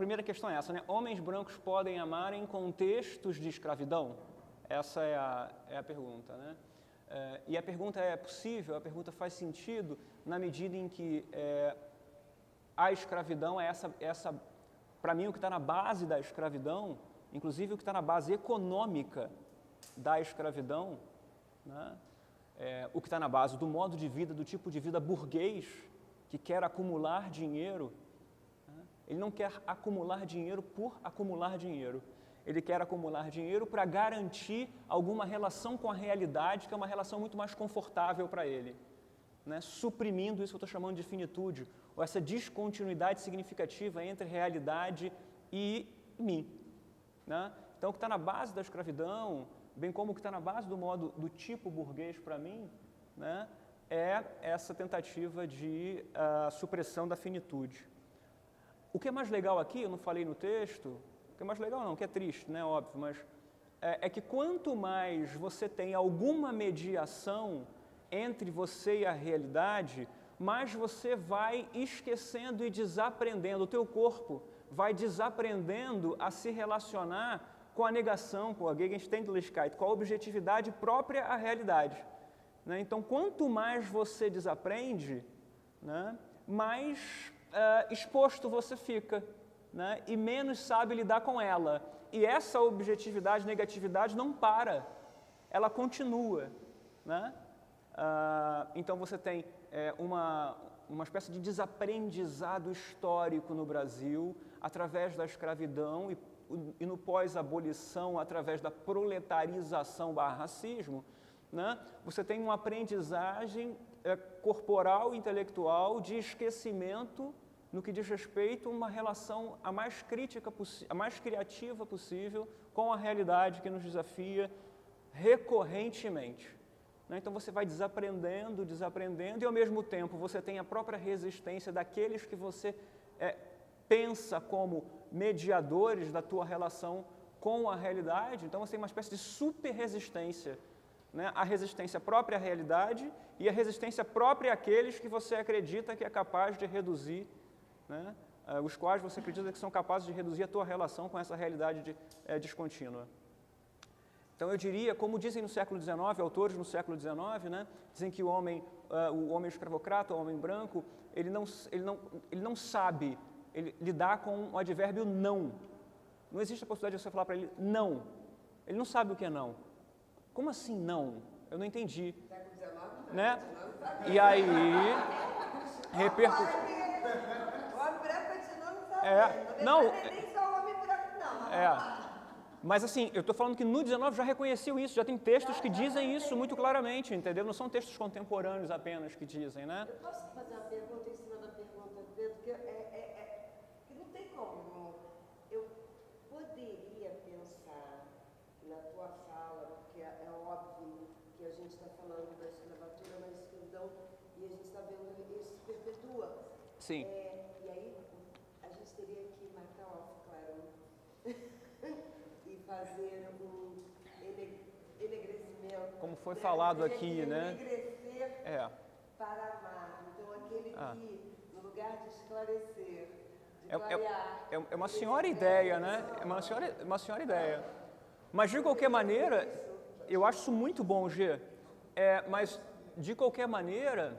primeira questão é essa, né? Homens brancos podem amar em contextos de escravidão? Essa é a pergunta, né? E a pergunta é possível, a pergunta faz sentido na medida em que a escravidão é essa para mim, o que está na base da escravidão, inclusive o que está na base econômica da escravidão, né? O que está na base do modo de vida, do tipo de vida burguês, que quer acumular dinheiro, né? Ele não quer acumular dinheiro por acumular dinheiro. Ele quer acumular dinheiro para garantir alguma relação com a realidade, que é uma relação muito mais confortável para ele, né? Suprimindo isso que eu estou chamando de finitude, ou essa descontinuidade significativa entre realidade e mim, né? Então, o que está na base da escravidão, bem como o que está na base do tipo burguês para mim, né, é essa tentativa de supressão da finitude. O que é mais legal aqui, eu não falei no texto, o que é mais legal não, o que é triste, né, óbvio, mas é que quanto mais você tem alguma mediação entre você e a realidade, mais você vai esquecendo e desaprendendo, o teu corpo vai desaprendendo a se relacionar com a negação, com a Gegenständlichkeit, com a objetividade própria à realidade, né? Então, quanto mais você desaprende, né, mais exposto você fica, né, e menos sabe lidar com ela. E essa objetividade, negatividade não para, ela continua, né? Então, você tem uma espécie de desaprendizado histórico no Brasil, através da escravidão e no pós-abolição, através da proletarização / racismo, né? Você tem uma aprendizagem corporal e intelectual de esquecimento no que diz respeito a uma relação a mais criativa possível com a realidade que nos desafia recorrentemente. Então, você vai desaprendendo, e ao mesmo tempo você tem a própria resistência daqueles que você pensa como mediadores da tua relação com a realidade. Então, você tem uma espécie de super-resistência, né? A resistência própria à realidade e a resistência própria àqueles que você acredita que é capaz de reduzir, né? Os quais você acredita que são capazes de reduzir a tua relação com essa realidade descontínua. Então, eu diria, como dizem no século XIX, autores no século XIX, né, dizem que o homem escravocrata, o homem branco, ele não sabe lidar com o advérbio não. Não existe a possibilidade de você falar para ele não. Ele não sabe o que é não. Como assim não? Eu não entendi. Século XIX, né? XIX, E aí, repercute. O homem branco continua não sabendo. Não, nem só o homem branco, não. Mas assim, eu estou falando que no 19 já reconheceu isso, já tem textos que dizem isso muito claramente, entendeu? Não são textos contemporâneos apenas que dizem, né? Eu posso fazer uma pergunta em cima da pergunta, Pedro? Que não tem como. Eu poderia pensar na tua fala, porque é óbvio que a gente está falando da escravatura, na escravidão, e a gente está vendo isso se perpetua. Sim. E aí, a gente teria que marcar off, claro, e fazer um enegrecimento. Como foi falado aqui, né? Enegrecer para amar. Então, aquele que, no lugar de esclarecer, de clarear... É uma senhora ideia, né? É uma senhora ideia. Mas, de qualquer maneira, eu acho isso muito bom, Gê. Mas, de qualquer maneira,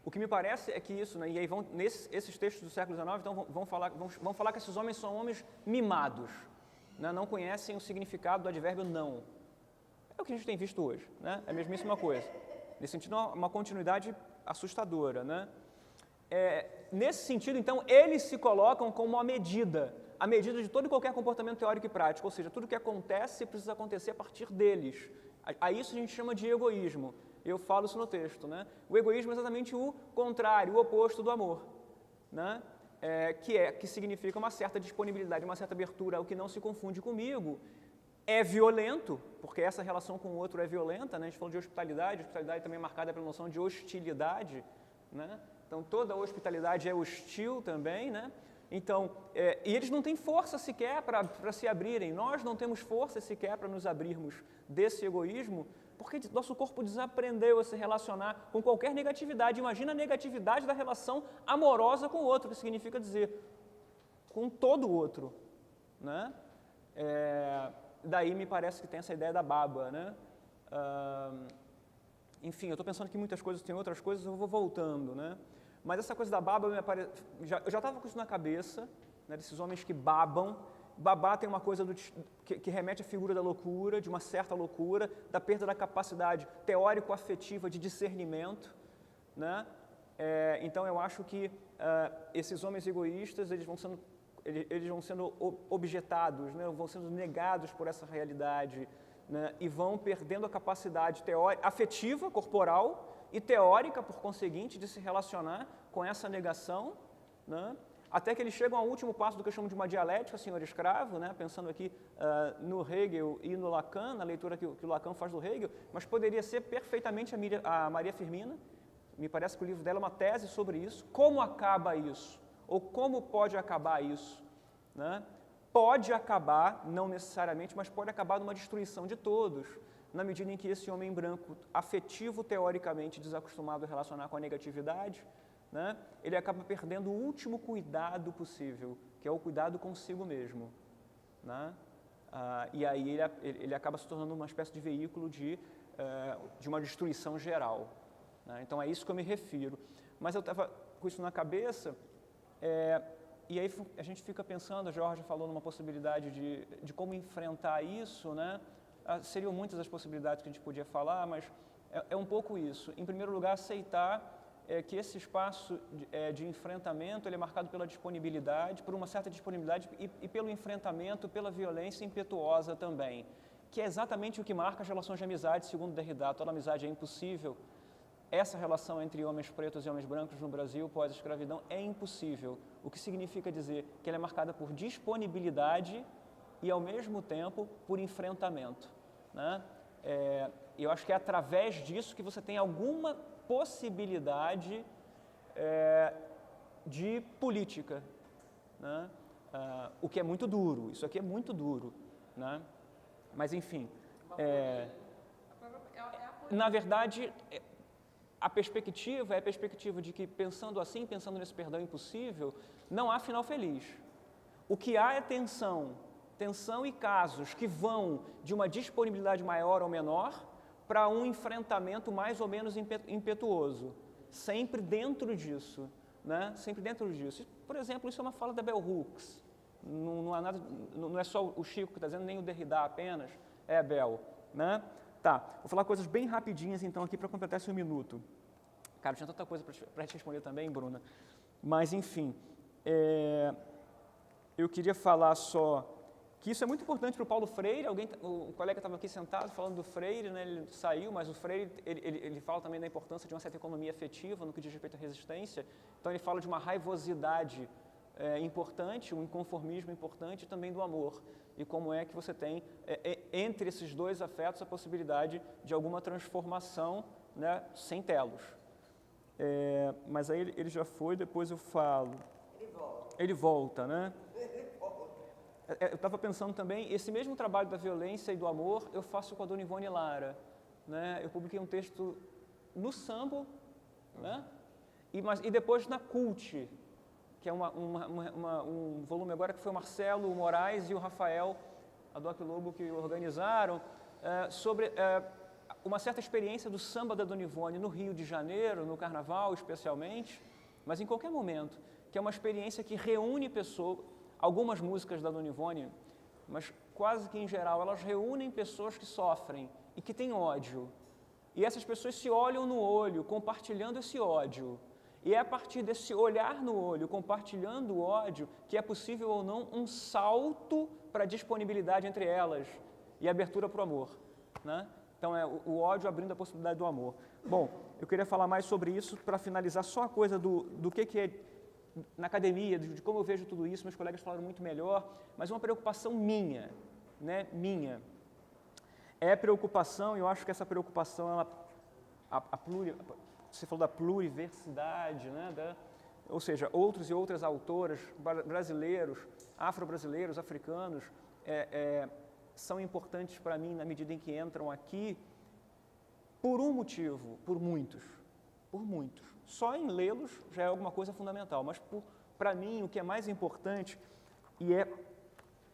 o que me parece é que isso, né? E aí esses textos do século XIX, então, vão falar que esses homens são homens mimados, né? Não conhecem o significado do advérbio não. É o que a gente tem visto hoje, né? É a mesmíssima coisa. Nesse sentido, uma continuidade assustadora, né? Nesse sentido, então, eles se colocam como a medida de todo e qualquer comportamento teórico e prático, ou seja, tudo que acontece precisa acontecer a partir deles. A isso a gente chama de egoísmo. Eu falo isso no texto, né? O egoísmo é exatamente o contrário, o oposto do amor, né? Que significa uma certa disponibilidade, uma certa abertura ao que não se confunde comigo. É violento, porque essa relação com o outro é violenta, né? A gente falou de hospitalidade também é marcada pela noção de hostilidade, né? Então, toda hospitalidade é hostil também, né? Então, e eles não têm força sequer para se abrirem, nós não temos força sequer para nos abrirmos desse egoísmo, porque nosso corpo desaprendeu a se relacionar com qualquer negatividade. Imagina a negatividade da relação amorosa com o outro, que significa dizer, com todo o outro, né? Daí me parece que tem essa ideia da baba, né? Enfim, eu estou pensando que muitas coisas, tem outras coisas, eu vou voltando, né? Mas essa coisa da baba, eu já estava com isso na cabeça, né, desses homens que babam. Babar tem uma coisa que remete à figura da loucura, de uma certa loucura, da perda da capacidade teórico-afetiva de discernimento, né? Então, eu acho que esses homens egoístas, eles vão sendo objetados, né? Vão sendo negados por essa realidade, né? E vão perdendo a capacidade afetiva, corporal, e teórica, por conseguinte, de se relacionar com essa negação, né? Até que eles chegam ao último passo do que eu chamo de uma dialética, senhor escravo, né? Pensando aqui no Hegel e no Lacan, na leitura que o Lacan faz do Hegel, mas poderia ser perfeitamente a Maria Firmina. Me parece que o livro dela é uma tese sobre isso. Como acaba isso? Ou como pode acabar isso? Né? Pode acabar, não necessariamente, mas pode acabar numa destruição de todos, na medida em que esse homem branco, afetivo, teoricamente desacostumado a relacionar com a negatividade, né, ele acaba perdendo o último cuidado possível, que é o cuidado consigo mesmo. Né? E aí ele acaba se tornando uma espécie de veículo de uma destruição geral. Né? Então é isso que eu me refiro. Mas eu estava com isso na cabeça, e aí a gente fica pensando, a Jorge falou numa possibilidade de como enfrentar isso, né? Seriam muitas as possibilidades que a gente podia falar, mas é um pouco isso. Em primeiro lugar, aceitar que esse espaço de enfrentamento ele é marcado pela disponibilidade, por uma certa disponibilidade e pelo enfrentamento, pela violência impetuosa também, que é exatamente o que marca as relações de amizade, segundo Derrida. Toda amizade é impossível. Essa relação entre homens pretos e homens brancos no Brasil pós-escravidão é impossível, o que significa dizer que ela é marcada por disponibilidade e, ao mesmo tempo, por enfrentamento. Né? Eu acho que é através disso que você tem alguma possibilidade de política, né? O que é muito duro, isso aqui é muito duro, né? Mas enfim, na verdade, a perspectiva é a perspectiva de que, pensando assim, pensando nesse perdão impossível, não há final feliz. O que há é tensão e casos que vão de uma disponibilidade maior ou menor para um enfrentamento mais ou menos impetuoso, sempre dentro disso, né? Sempre dentro disso. Por exemplo, isso é uma fala da Bell Hooks, não é só o Chico que está dizendo, nem o Derrida apenas, é a Bell, né? Tá, vou falar coisas bem rapidinhas então aqui para completar esse 1 minuto. Cara, tinha tanta coisa para te responder também, Bruna, mas enfim, eu queria falar só que isso é muito importante para o Paulo Freire. O colega estava aqui sentado falando do Freire, né? Ele saiu, mas o Freire ele fala também da importância de uma certa economia afetiva no que diz respeito à resistência. Então ele fala de uma raivosidade importante, um inconformismo importante, também do amor. E como é que você tem, entre esses dois afetos, a possibilidade de alguma transformação, né, sem telos. Mas aí ele já foi, depois eu falo. Ele volta, né? Eu estava pensando também, esse mesmo trabalho da violência e do amor, eu faço com a dona Ivone Lara. Né? Eu publiquei um texto no Sambo, né? E depois na Cult, que é um volume agora que foi o Marcelo, o Moraes e o Rafael, a Doc Lobo, que organizaram, sobre uma certa experiência do samba da dona Ivone no Rio de Janeiro, no Carnaval especialmente, mas em qualquer momento, que é uma experiência que reúne pessoas. Algumas músicas da dona Ivone, mas quase que em geral, elas reúnem pessoas que sofrem e que têm ódio. E essas pessoas se olham no olho, compartilhando esse ódio. E é a partir desse olhar no olho, compartilhando o ódio, que é possível ou não um salto para a disponibilidade entre elas e abertura para o amor. Né? Então, o ódio abrindo a possibilidade do amor. Bom, eu queria falar mais sobre isso para finalizar só a coisa do que é na academia, de como eu vejo tudo isso. Meus colegas falaram muito melhor, mas uma preocupação minha, né? Minha. É preocupação, e eu acho que essa preocupação, você falou da pluriversidade, né? Ou seja, outros e outras autoras, brasileiros, afro-brasileiros, africanos, são importantes para mim na medida em que entram aqui por um motivo, por muitos. Só em lê-los já é alguma coisa fundamental, mas para mim o que é mais importante e é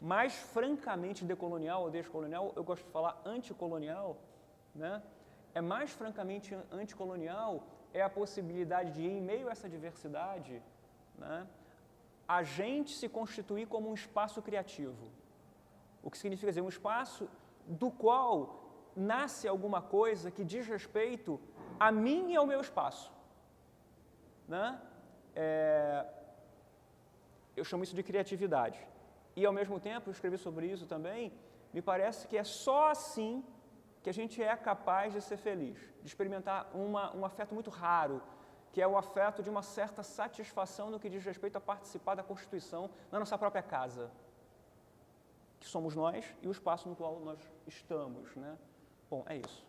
mais francamente decolonial ou descolonial, eu gosto de falar anticolonial, né? É mais francamente anticolonial é a possibilidade de, em meio a essa diversidade, né, a gente se constituir como um espaço criativo. O que significa dizer um espaço do qual nasce alguma coisa que diz respeito a mim e ao meu espaço. Né? Eu chamo isso de criatividade. E, ao mesmo tempo, eu escrevi sobre isso também, me parece que é só assim que a gente é capaz de ser feliz, de experimentar um afeto muito raro, que é o afeto de uma certa satisfação no que diz respeito a participar da Constituição na nossa própria casa, que somos nós e o espaço no qual nós estamos, né? Bom, é isso.